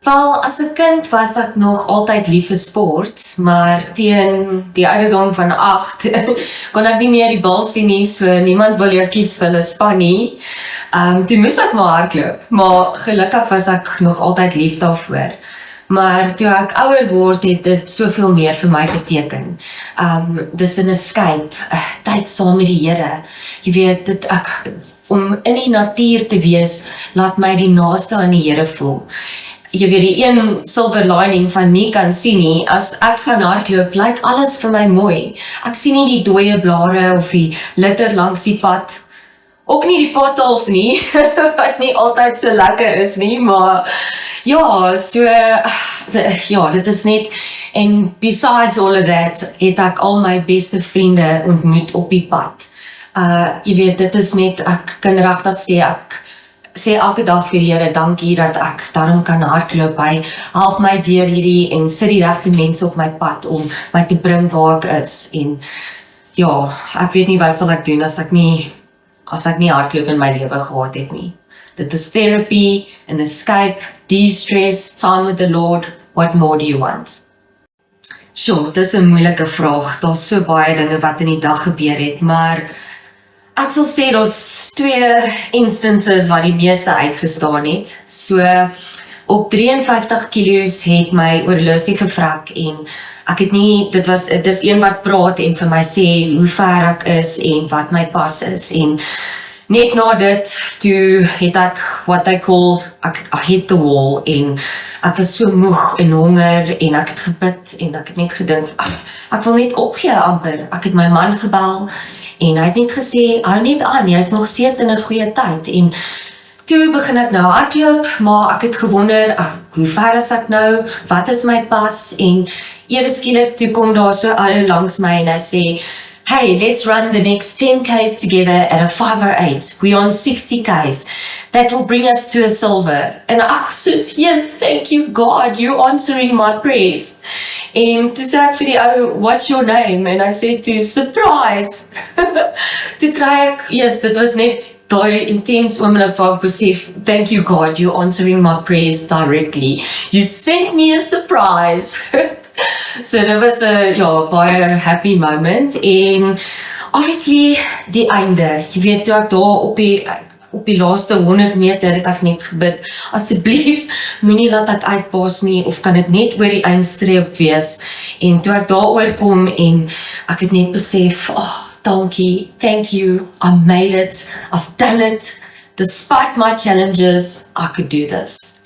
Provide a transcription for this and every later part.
Wel, as 'n kind was ek nog altyd lief vir sport, maar teen die ouderdom van 8 kon ek nie meer die bal sien nie, so niemand wil jou kies vir hulle span nie. Toe moes ek maar hardloop, maar gelukkig was ek nog altyd lief daarvoor. Maar toe ek ouer word, het dit soveel meer vir my beteken. Dis 'n escape, tyd saam met die Here. Jy weet, om in die natuur te wees, laat my die naaste aan die Here voel. Jy weet, die een silver lining van nie kan sien nie, as ek gaan hardloop, lyk alles vir my mooi. Ek sien nie die dooie blare of die litter langs die pad. Ook nie die potholes nie, wat nie altyd so lekker is nie, maar ja, dit is net, en besides all of that, het ek al my beste vriende ontmoet op die pad. Jy weet, dit is net, ek kan regtig sê elke dag vir die Here, dankie dat ek daarom kan hardloop. Hy help my deur hierdie en sit die regte mense op my pad om my te bring waar ek is. En ja, ek weet nie wat sal ek doen as ek nie hardloop in my lewe gehad het nie. Dit is therapy, an escape, de-stress, time with the Lord. What more do you want? Sjoe, dis 'n moeilike vraag. Daar's so baie dinge wat in die dag gebeur het, maar ek sal sê daar's 2 instances wat die meeste uitgestaan het. So, op 53 kilos het my oorlosie gevrek en ek het nie, dit is een wat praat en vir my sê hoe ver ek is en wat my pas is. En net na dit, toe het ek what I call, I hit the wall en ek was so moeg en honger en ek het gebid en ek het net gedink, ek wil net opgee amper. Ek het my man gebel en hy het net gesê, hou net aan, jy is nog steeds in 'n goeie tyd. En toe begin ek nou hardloop, maar ek het gewonder, hoe ver is ek nou, wat is my pas, en ewe skielik toe kom daar so ou langs my en hy sê, hey, let's run the next 10 Ks together at a 5:08. We're on 60 Ks. That will bring us to a silver. And I was just, yes, thank you God, you're answering my prayers. En toe sê ek vir die ou, what's your name? En hy sê toe, surprise! Toe kry ek, yes, dit was net daai intense oomblik waar ek besef, thank you God, you're answering my prayers directly. You sent me a surprise. So dit was 'n baie happy moment, en obviously die einde. Jy weet, toe ek daar op die laaste 100 meter het ek net gebid, asseblief, moenie laat ek uitpaas nie, of kan dit net oor die eindstreep wees. En toe ek daar oorkom en ek het net besef, dankie, thank you, I made it, I've done it, despite my challenges, I could do this.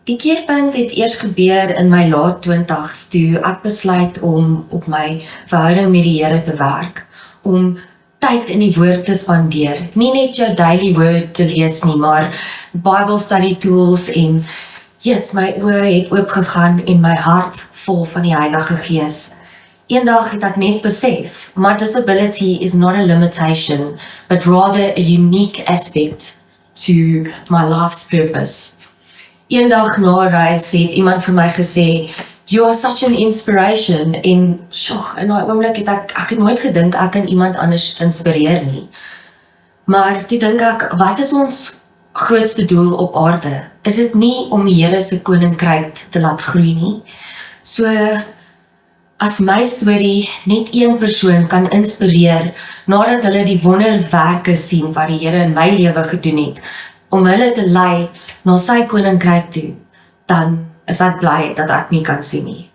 Die keerpunt het eers gebeur in my laat 20's, toe ek besluit om op my verhouding met die Here te werk, om tyd in die woord te spandeer, nie net jou daily word te lees nie, maar Bible study tools, en yes, my oë het oopgegaan en my hart vol van die Heilige Gees. Eendag het ek net besef, my disability is not a limitation, but rather a unique aspect to my life's purpose. Eendag na reis het iemand vir my gesê, you are such an inspiration, en in daai oomblik het ek het nooit gedink ek kan iemand anders inspireer nie. Maar toe dink ek, wat is ons grootste doel op aarde? Is dit nie om die Here se koninkryk te laat groei nie? So, as my storie net een persoon kan inspireer, nadat hulle die wonderwerke sien wat die Here in my lewe gedoen het, om hulle te lei na sy koninkryk toe, dan is ek bly dat ek nie kan sien nie.